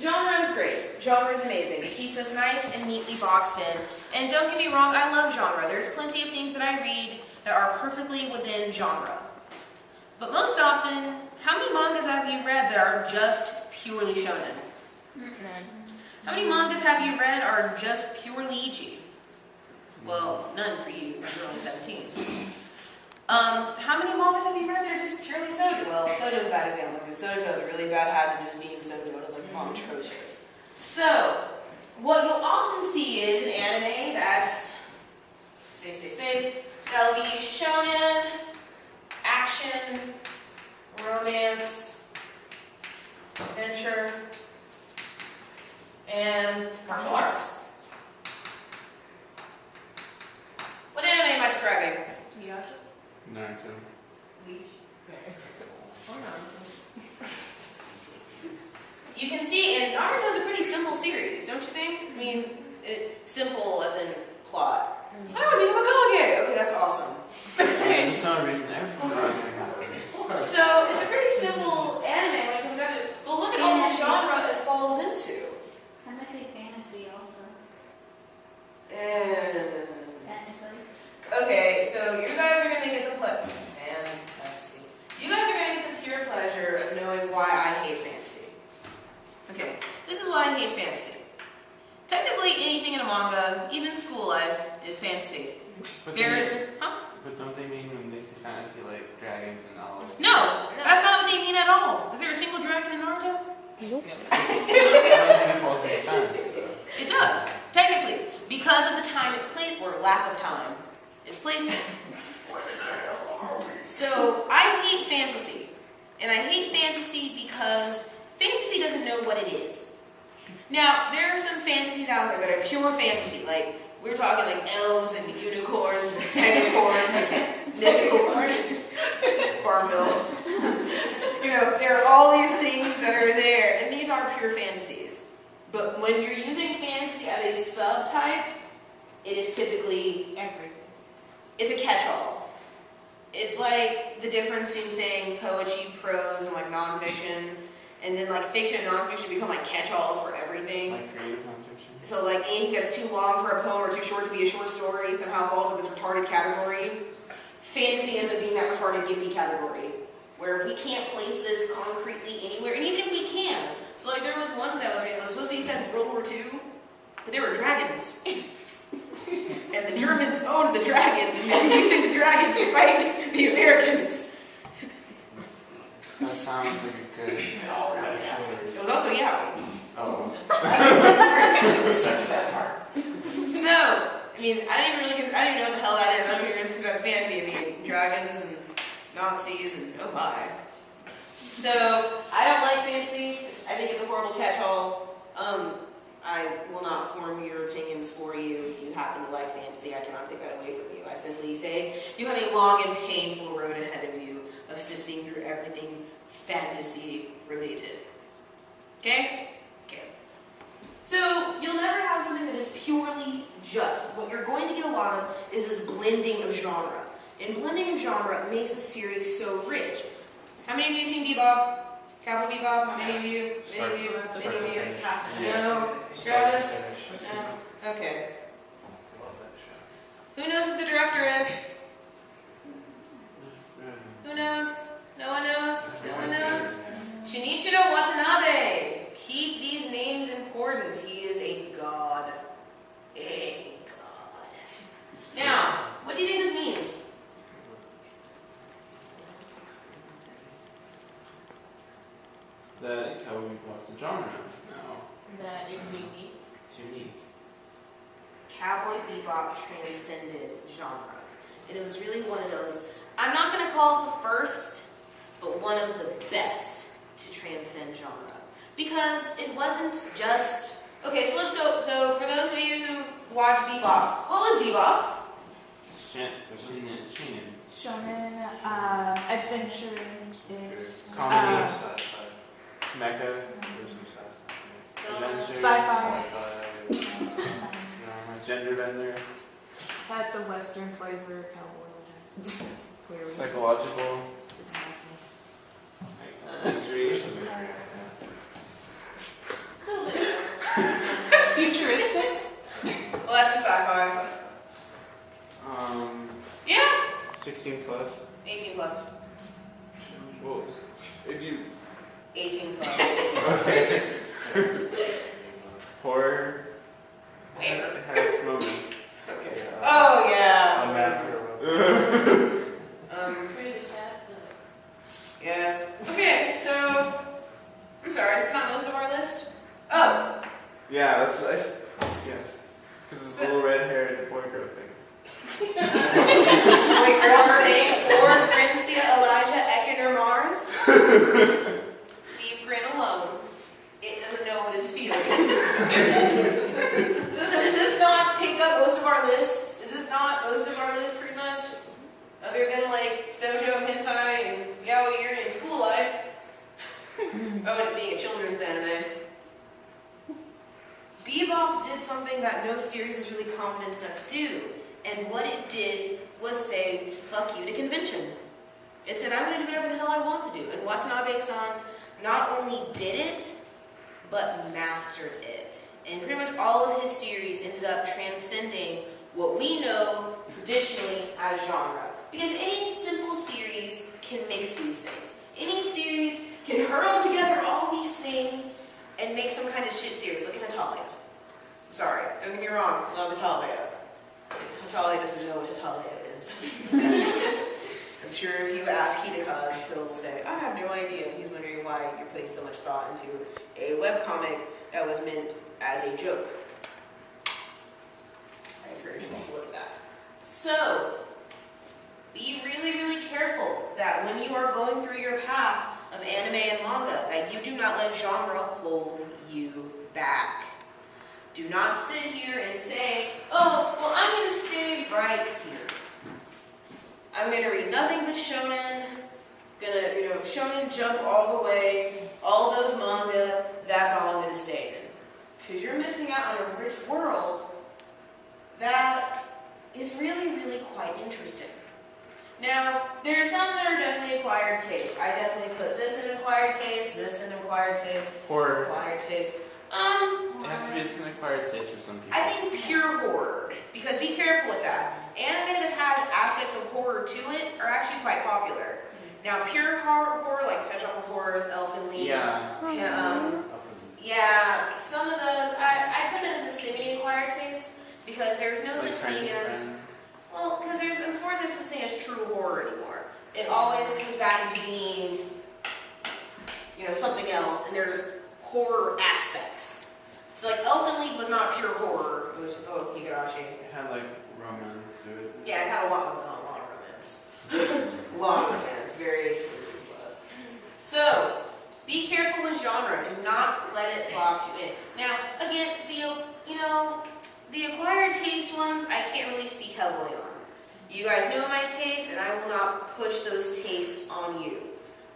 Genre is great. Genre is amazing. It keeps us nice and neatly boxed in. And don't get me wrong, I love genre. There's plenty of things that I read that are perfectly within genre. But most often, how many mangas have you read that are just purely shonen? None. How many mangas have you read are just purely ichi? Well, none for you, because you're only 17. How many mangas have you read that are just purely soju? Well, soju's a bad example, because soju has a really bad habit of just being soju, and it's like atrocious. So, what you'll often see is an anime that's that'll be shonen, action, romance, adventure, and martial arts. What anime am I describing? Miyasha? Naruto. Bleach? You can see, and Naruto is a pretty simple series, don't you think? I mean, simple as in plot. I want to become a Kage! Okay, that's awesome. There's no reason everything happens. So, it's a pretty simple anime when it comes down to it. But look at all the genre it falls into. Technically fantasy also. Technically. Okay, so you guys are going to get the fantasy. You guys are going to get the pure pleasure of knowing why I hate fantasy. Okay, this is why I hate fantasy. Technically, anything in a manga, even school life, is fantasy. But But don't they mean when they say fantasy like dragons and all? no, that's not what they mean at all. Is there a single dragon in Naruto? Nope. I don't think it falls into fantasy. It does, technically, because of the time it plays, or lack of time it's placed in. So, I hate fantasy. And I hate fantasy because fantasy doesn't know what it is. Now, there are some fantasies out there that are pure fantasy, like, we're talking like elves and unicorns and hexacorns and mythical creatures. Farm Bill. You know, there are all these things that are there, and these are pure fantasies. But when you're using fantasy as a subtype, it is typically Everything. it's a catch-all. It's like the difference between saying poetry, prose, and like nonfiction, and then like fiction and nonfiction become like catch-alls for everything. Like creative nonfiction. So like anything that's too long for a poem or too short to be a short story somehow falls in this retarded category. Fantasy ends up being that retarded gimme category, where if we can't place this concretely anywhere, and even if we can, so like there was one that I was reading, it was supposed to be set in World War II, but there were dragons. And the Germans owned the dragons, and they were using the dragons to fight the Americans. That sounds like a good. It was also yaoi. Oh. So, I mean, I didn't even know what the hell that is. I don't even consider that fantasy. I mean, dragons and Nazis and oh my. So, I don't like fantasy. I think it's a horrible catch-all. I will not form your opinions for you. If you happen to like fantasy, I cannot take that away from you. I simply say you have a long and painful road ahead of you of sifting through everything fantasy related. Okay? Okay. So, you'll never have something that is purely just. What you're going to get a lot of is this blending of genre. And blending of genre makes the series so rich. How many of you have seen Bebop? Cowboy Bebop? How many of you? Many of you? Many of you? No? Travis? No? Okay. Who knows what the director is? Who knows? No one knows? No one knows? Shinichiro Watanabe. Keep these names important. He is a god. A god. Now, what do you think this means? That Cowboy Bebop's a genre now. That it's unique. It's unique. Cowboy Bebop transcended genre. And it was really one of those, I'm not going to call it the first, but one of the best to transcend genre. Because it wasn't just, okay, so let's go, so for those of you who watch Bebop, what was Bebop? Shonen, adventure, Comedy. Mecha. Adventure. Sci-fi. Drama. Gender bender. had the Western flavor cowboy. Clearly. Psychological. Exactly. History. Cool. 18 plus. Well, if you 18 plus. okay, horror Where? has moments. Okay. Oh, yeah. A map here. Free to chat, Yes. Okay, so, I'm sorry, is this not most of our list? Oh, Yeah, that's yes, because it's the little red-haired boy girl thing. wait, girl thing, or Grincia Elijah Ekener Mars. Leave Grin alone. It doesn't know what it's feeling. So does this not take up most of our list? Is this not most of our list, pretty much? Other than, like, Sojo, Hentai, and Yaoi Yuri in school life. Oh, and being a children's anime. Bebop did something that no series is really confident enough to do. And what it did was say, fuck you to convention. It said, I'm going to do whatever the hell I want to do. And Watanabe-san not only did it, but mastered it. And pretty much all of his series ended up transcending what we know traditionally as genre. Because any simple series can mix these things. Any series can hurl together all these things and make some kind of shit series. Look at Natalia. I'm sorry, don't get me wrong, love Natalia. Natalia doesn't know what Natalia is. I'm sure if you ask Hidekaz, he'll say, I have no idea. He's wondering why you're putting so much thought into a webcomic that was meant as a joke. I encourage you to look at that. So, be really, really careful that when you are going through your path of anime and manga, that you do not let genre hold you back. Do not sit here and say, oh, well, I'm going to stay right here. I'm going to read nothing but shonen, gonna, shonen jump all the way, all those manga, that's all I'm going to stay in. Because you're missing out on a rich world that is really, really quite interesting. Now, there are some that are definitely acquired taste. I definitely put this in acquired taste, this in acquired taste, Horror. acquired taste. It has to be an acquired taste for some people. I think pure horror, because be careful with that. Anime that has aspects of horror to it are actually quite popular. Now, pure horror like Pet Shop of Horrors, Elfen Lied, Yeah. yeah, some of those, I put it as a semi-acquired taste, because there's no Like such thing Friend. as, well, because there's no such thing as true horror anymore. It always comes back into being, something else, and there's horror aspects. So like Elfen Lied was not pure horror, it was, Higurashi. It had like romance to it. Yeah, it had a lot of romance. A lot of romance, very plus. So, be careful with genre. Do not let it box you in. Now, again, the acquired taste ones, I can't really speak heavily on. You guys know my taste, and I will not push those tastes on you.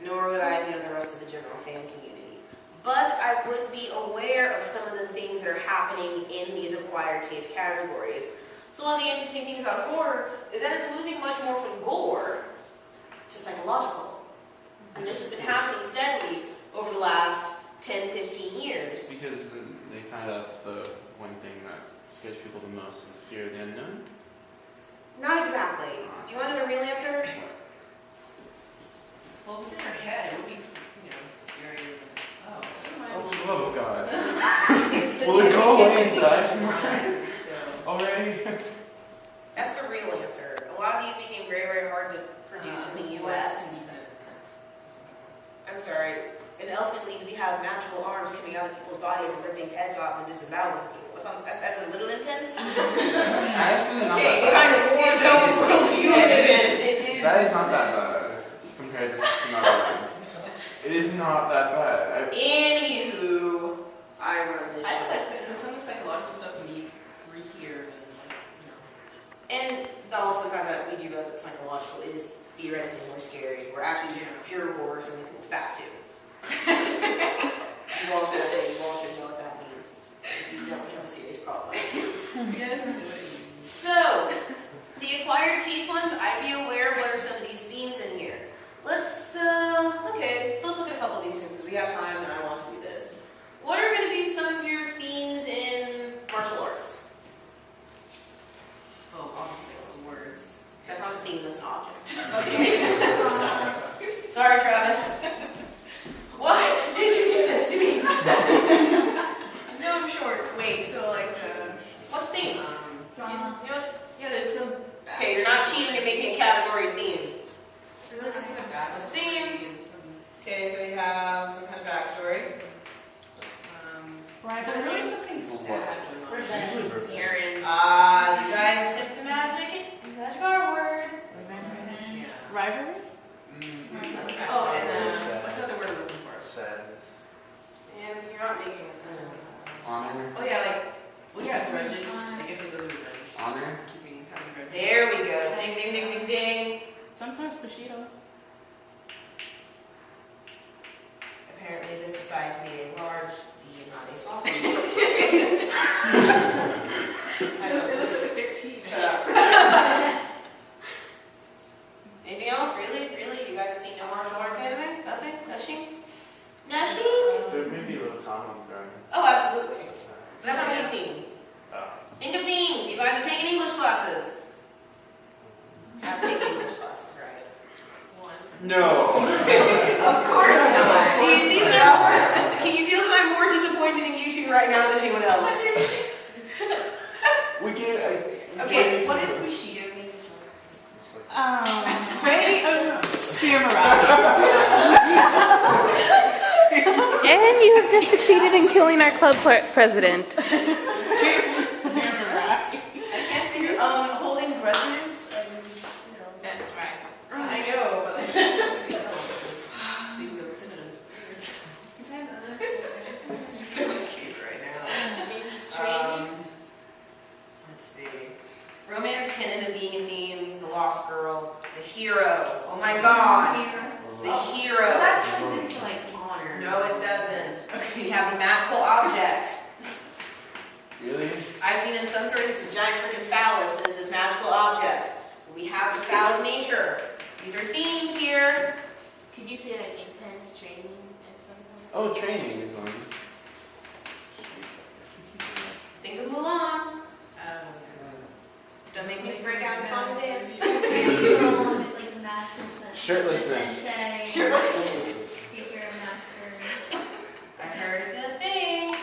Nor would I, the rest of the general fan community. But I would be aware of some of the things that are happening in these acquired taste categories. So one of the interesting things about horror is that it's moving much more from gore to psychological. And this has been happening steadily over the last 10, 15 years. Because they found out the one thing that scares people the most is fear of the unknown. Not exactly. Do you want to know the real answer? Well, if it's in her head, it would be, scary. Oh, Oh, for the love of God. Will it go away and die tomorrow? Already? That's the real answer. A lot of these became very, very hard to produce in the US. I'm sorry. In Elfen Lied, we have magical arms coming out of people's bodies and ripping heads off and disemboweling people. That's a little intense. Actually, not Okay, what that kind of war zone world do you live in? bad. That is not that bad compared to some other ones. It is not that bad. Anywho, I run this I feel shit. like some of the psychological stuff can be freakier than, And also the fact that we do know that psychological is theoretically more scary. We're actually doing pure horrors and we can fact too. You all should know what that means. If you don't have a serious problem. Yes, I know what it means. So, the acquired taste ones, I'd be aware of what are some of these themes in here. Let's look at a couple of these things because we have time and I want to do this. What are going to be some of your themes in martial arts? Oh, obviously, swords. That's not a theme, that's an object. Okay. wait, so like, What's theme? Drama. You know, yeah, there's no. okay, you're not cheating and making a category theme. There was some kind of backstory What's theme? and some, Okay, so we have some kind of backstory. there was always something sad going on. Usually revenge. Here in. You guys hit the magic R word. Yeah. Rivalry? Oh, and what's the other word I'm looking for? Sad. And you're not making Honor. Oh yeah, like, well yeah, grudges. I guess it was a revenge. Honor. Having grudges. There we go. Ding, ding, ding, ding, ding. Sometimes Bushido. Apparently this decides to be a large B and not a small B. I don't It know. looks like a thick cheese. Shut up. Anything else? Really? Really? You guys have seen no martial arts anime? Nothing? Nothing? Nothing? There may be a little comedy thrown. Oh, absolutely. But that's not a theme. Oh. Think of themes. You guys have taken English classes. I've taken English classes, right? No. Of course not. Do you see that? Can you feel that I'm more disappointed in you two right now than anyone else? We get. Okay, What does Bushido mean? Steer morale. And you have just succeeded in killing our club president. Holding grudges and, you know. That's right. I know, but like, bingo, synonyms. Don't escape right now. Let's see. Romance can end up being a theme. The lost girl. The hero. Oh my god. The Well, hero. that ties into like honor. No, it doesn't. Okay. We have the magical object. Really? I've seen in some stories it's a giant freaking phallus that is this magical object. We have the phallic nature. These are themes here. Could you say like intense training at some point? Oh, training is on. Think of Mulan. Don't make me break out in song and dance. Like the master says. Shirtlessness. If you're a master. I heard a good thing.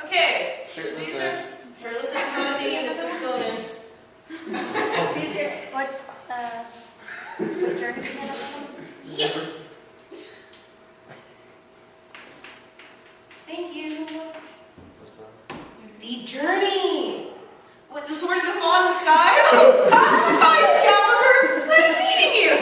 Okay. Shirtlessness. Shirtlessness is not a theme. That's a bonus. What journey did you get up on? Thank you. What's that? The journey. What, the sword's gonna fall in the sky? Oh, hi, Excalibur. It's nice meeting you.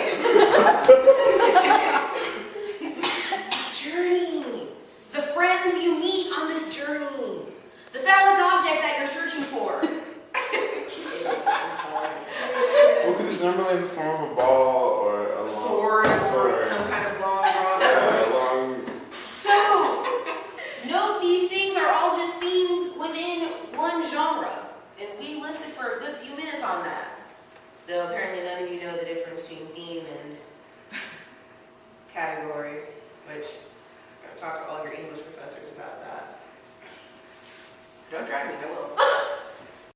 Journey. The friends you meet on this journey. The phallic object that you're searching for. I'm sorry. Well, because it's normally in the form of a ball or a long Sword or some kind of long rod. Yeah, a long. So, note these things are all just themes within one genre. And we listed for a good few minutes on that. Though apparently none of you know the difference between theme and category, which I'm going to talk to all your English professors about that. Don't try me, I will.